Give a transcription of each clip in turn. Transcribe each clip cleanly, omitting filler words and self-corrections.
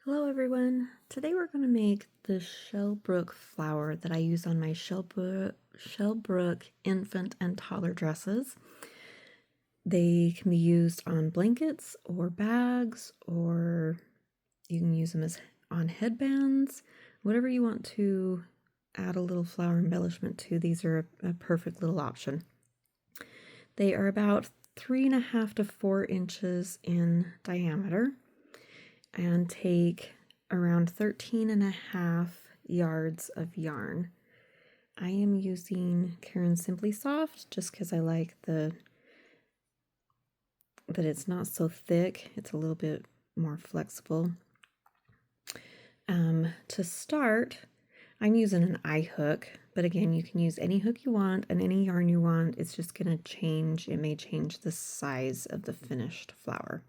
Hello everyone! Today we're going to make the Shell Brook flower that I use on my Shell Brook infant and toddler dresses. They can be used on blankets or bags, or you can use them as on headbands, whatever you want to add a little flower embellishment to. These are a perfect little option. They are about 3.5 to 4 inches in diameter and take around 13.5 yards of yarn. I am using Caron Simply Soft just because I like that it's not so thick. It's a little bit more flexible. To start, I'm using an eye hook, but again, you can use any hook you want and any yarn you want. It's just going to change, it may change the size of the finished flower.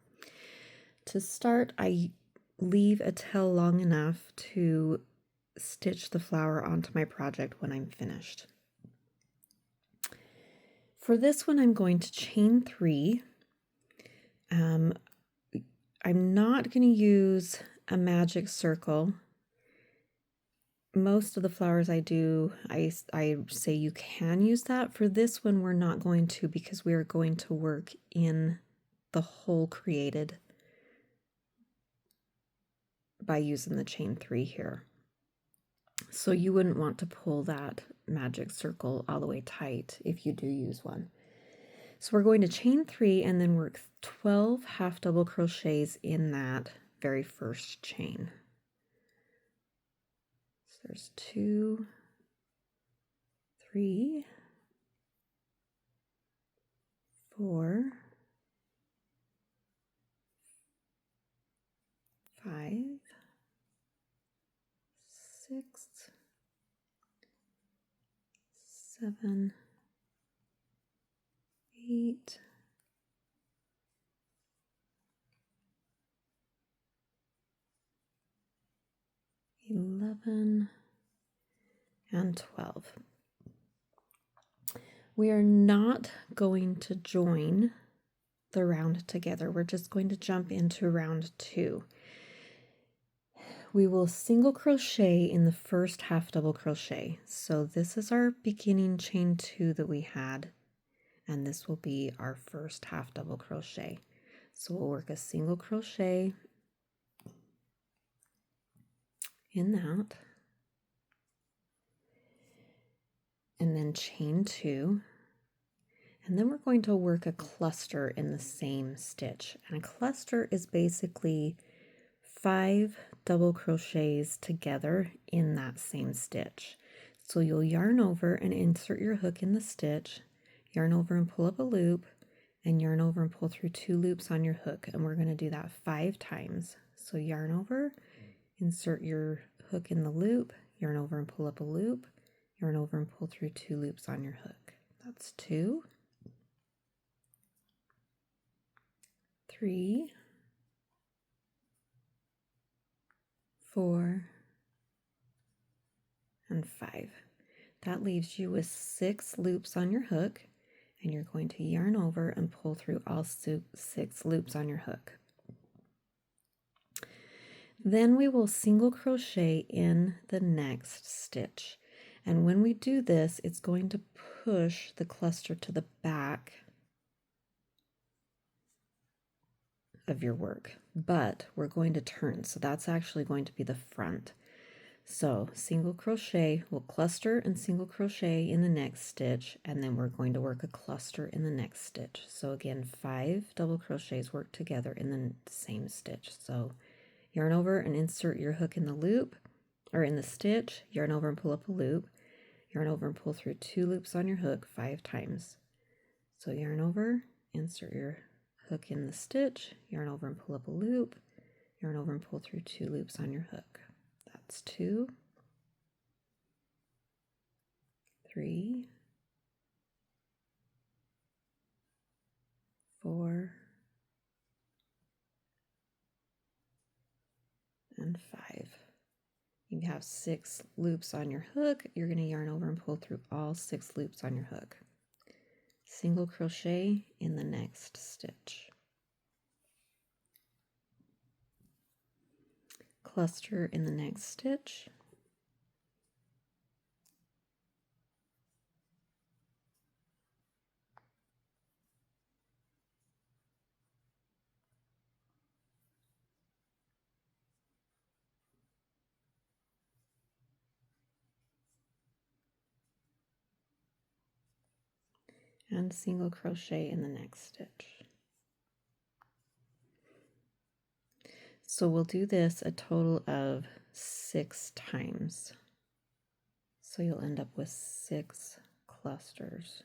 To start, I leave a tail long enough to stitch the flower onto my project when I'm finished. For this one, I'm going to chain 3. I'm not going to use a magic circle. Most of the flowers I do, I say you can use that. For this one, we're not going to, because we are going to work in the hole created by using the chain 3 here. So you wouldn't want to pull that magic circle all the way tight if you do use one. So we're going to chain 3 and then work 12 half double crochets in that very first chain. So there's 2, 3, 4, 5, 6, 7, 8, 11, and 12. We are not going to join the round together. We're just going to jump into round 2. We will single crochet in the first half double crochet. So this is our beginning chain 2 that we had, and this will be our first half double crochet. So we'll work a single crochet in that, and then chain 2, and then we're going to work a cluster in the same stitch. And a cluster is basically 5 double crochets together in that same stitch. So you'll yarn over and insert your hook in the stitch, yarn over and pull up a loop, and yarn over and pull through 2 loops on your hook. And we're going to do that 5 times. So yarn over, insert your hook in the loop, yarn over and pull up a loop, yarn over and pull through 2 loops on your hook. That's 2, 3, 4, and 5. That leaves you with 6 loops on your hook, and you're going to yarn over and pull through all 6 loops on your hook. Then we will single crochet in the next stitch. And when we do this, it's going to push the cluster to the back of your work, but we're going to turn, so that's actually going to be the front. So single crochet, we'll cluster and single crochet in the next stitch, and then we're going to work a cluster in the next stitch. So again, 5 double crochets work together in the same stitch. So yarn over and insert your hook in the loop, or in the stitch, yarn over and pull up a loop, yarn over and pull through 2 loops on your hook 5 times. So yarn over, insert your hook in the stitch, yarn over and pull up a loop, yarn over and pull through 2 loops on your hook. That's 2, 3, 4, and 5. You have 6 loops on your hook. You're going to yarn over and pull through all 6 loops on your hook. Single crochet in the next stitch. cluster in the next stitch. And single crochet in the next stitch. So we'll do this a total of 6 times. So you'll end up with 6 clusters.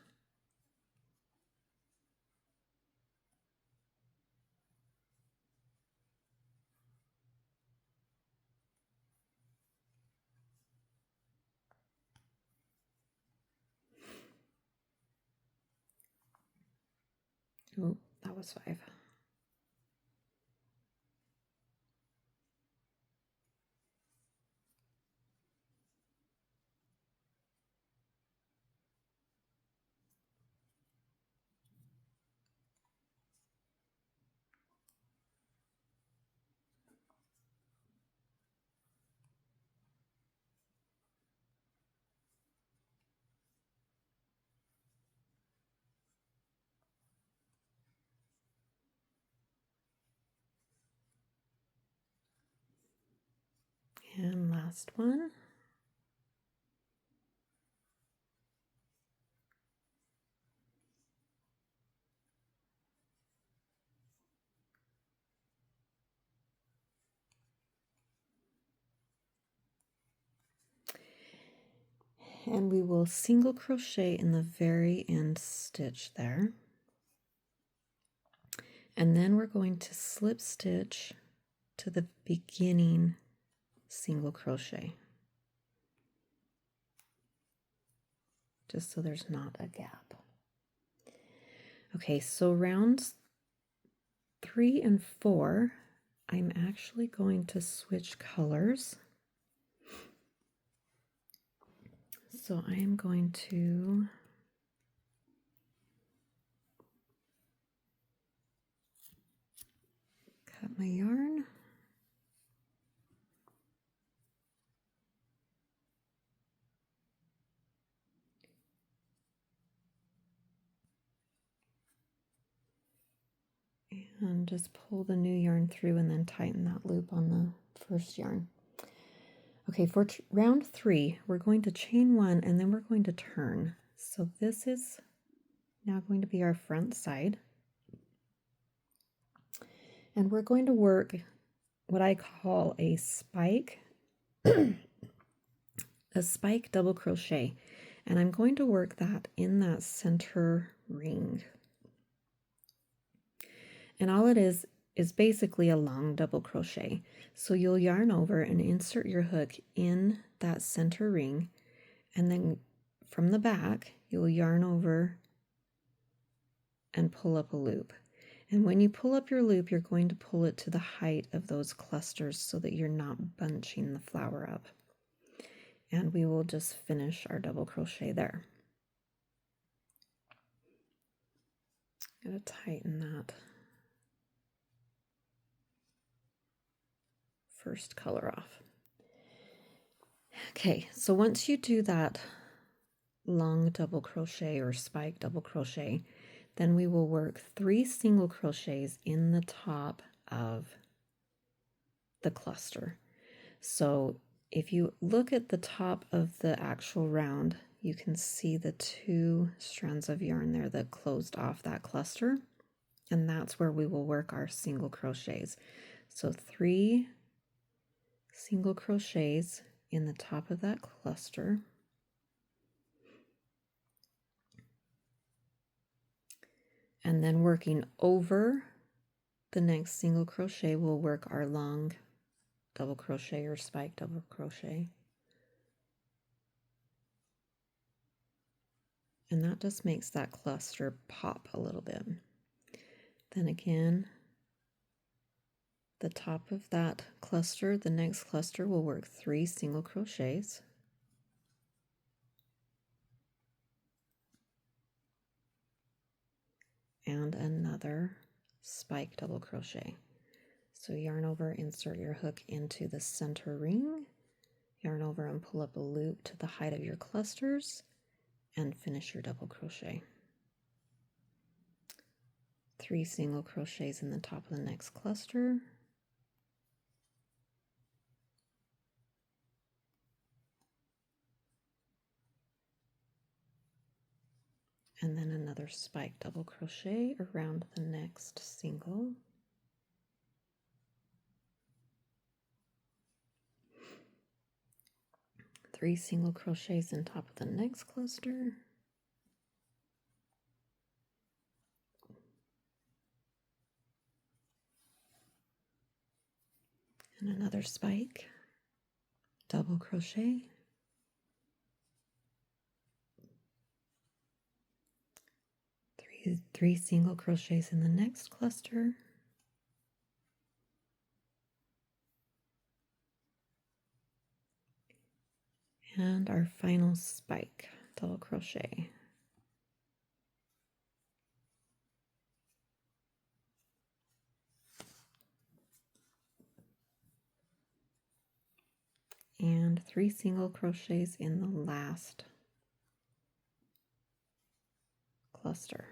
Oh, that was 5. And last one. And we will single crochet in the very end stitch there. And then we're going to slip stitch to the beginning single crochet, just so there's not a gap. Okay, so rounds 3 and 4, I'm actually going to switch colors. So I am going to cut my yarn. And just pull the new yarn through and then tighten that loop on the first yarn. Okay, for round 3, we're going to chain 1 and then we're going to turn. So this is now going to be our front side. And we're going to work what I call a spike, a spike double crochet. And I'm going to work that in that center ring. And all it is basically a long double crochet. So you'll yarn over and insert your hook in that center ring, and then from the back you'll yarn over and pull up a loop. And when you pull up your loop, you're going to pull it to the height of those clusters so that you're not bunching the flower up. And we will just finish our double crochet there. Gotta tighten that first color off. Okay, so once you do that long double crochet or spike double crochet, then we will work 3 single crochets in the top of the cluster. So if you look at the top of the actual round, you can see the 2 strands of yarn there that closed off that cluster, and that's where we will work our single crochets. So 3 single crochets in the top of that cluster. And then working over the next single crochet, we'll work our long double crochet or spike double crochet. And that just makes that cluster pop a little bit. Then again, the top of that cluster, the next cluster, will work 3 single crochets. And another spike double crochet. So yarn over, insert your hook into the center ring, yarn over and pull up a loop to the height of your clusters, and finish your double crochet. 3 single crochets in the top of the next cluster, and then another spike double crochet around the next single. Three single crochets in top of the next cluster, and another spike double crochet, three single crochets in the next cluster, and our final spike double crochet. And 3 single crochets in the last cluster,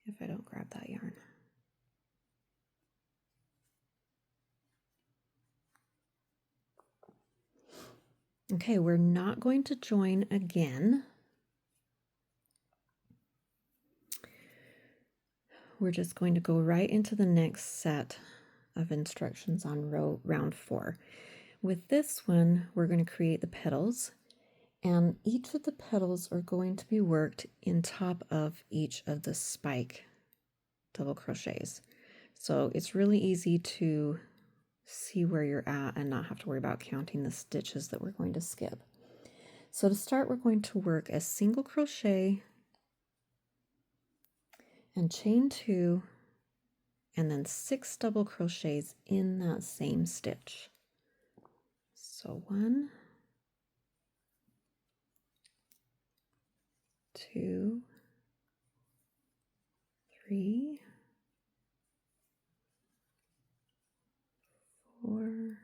if I don't grab that yarn. Okay, we're not going to join again. We're just going to go right into the next set of instructions on round 4. With this one, we're going to create the petals, and each of the petals are going to be worked in top of each of the spike double crochets. So it's really easy to see where you're at and not have to worry about counting the stitches that we're going to skip. So to start, we're going to work a single crochet and chain 2 and then 6 double crochets in that same stitch. So 1, 2, 3, 4,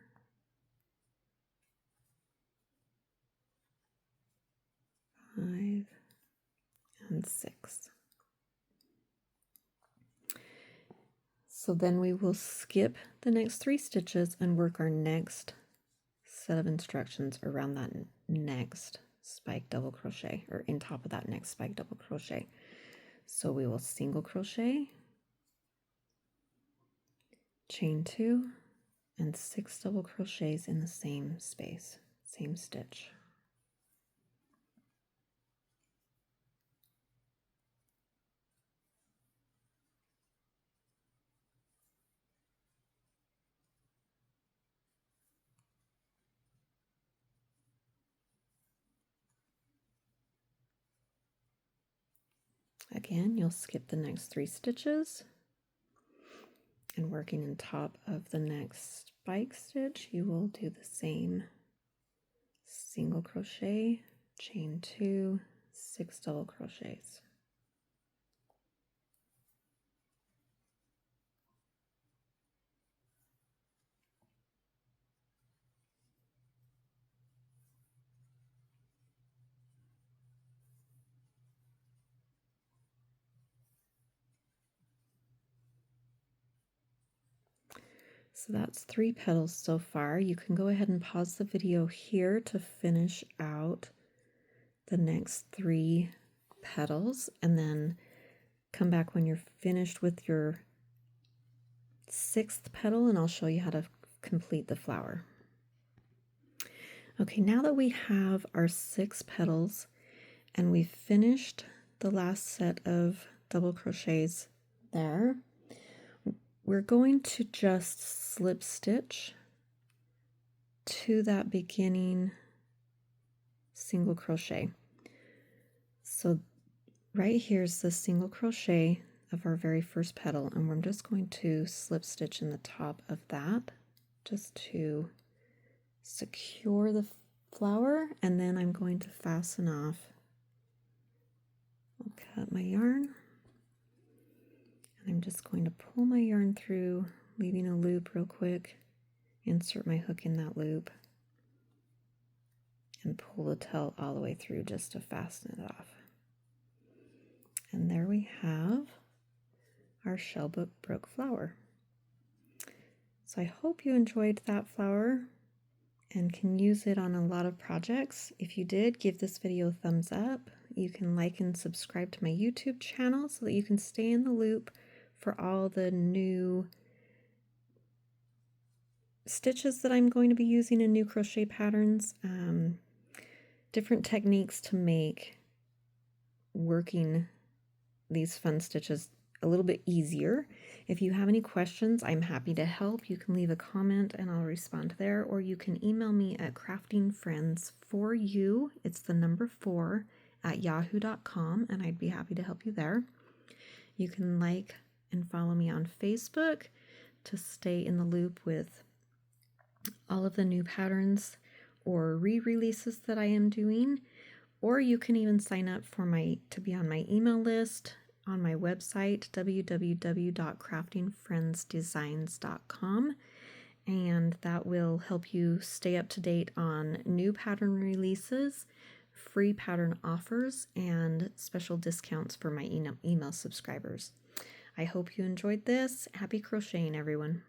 5, and 6. So then we will skip the next 3 stitches and work our next set of instructions around that next spike double crochet, or in top of that next spike double crochet. So we will single crochet, chain 2, and 6 double crochets in the same space, same stitch. Again, you'll skip the next 3 stitches, and working in top of the next spike stitch, you will do the same single crochet, chain 2, 6 double crochets. So that's 3 petals so far. You can go ahead and pause the video here to finish out the next 3 petals, and then come back when you're finished with your 6th petal, and I'll show you how to complete the flower. Okay, now that we have our 6 petals and we've finished the last set of double crochets there, we're going to just slip stitch to that beginning single crochet. So right here's the single crochet of our very first petal, and I'm just going to slip stitch in the top of that just to secure the flower, and then I'm going to fasten off. I'll cut my yarn, I'm just going to pull my yarn through, leaving a loop real quick, insert my hook in that loop, and pull the tail all the way through just to fasten it off. And there we have our Shell Brook Flower. So I hope you enjoyed that flower and can use it on a lot of projects. If you did, give this video a thumbs up. You can like and subscribe to my YouTube channel so that you can stay in the loop for all the new stitches that I'm going to be using in new crochet patterns, different techniques to make working these fun stitches a little bit easier. If you have any questions, I'm happy to help. You can leave a comment and I'll respond there, or you can email me at craftingfriends4u, it's the number 4, at yahoo.com, and I'd be happy to help you there. You can like and follow me on Facebook to stay in the loop with all of the new patterns or re-releases that I am doing, or you can even sign up for to be on my email list on my website, www.craftingfriendsdesigns.com, and that will help you stay up to date on new pattern releases, free pattern offers, and special discounts for my email subscribers. I hope you enjoyed this. Happy crocheting, everyone.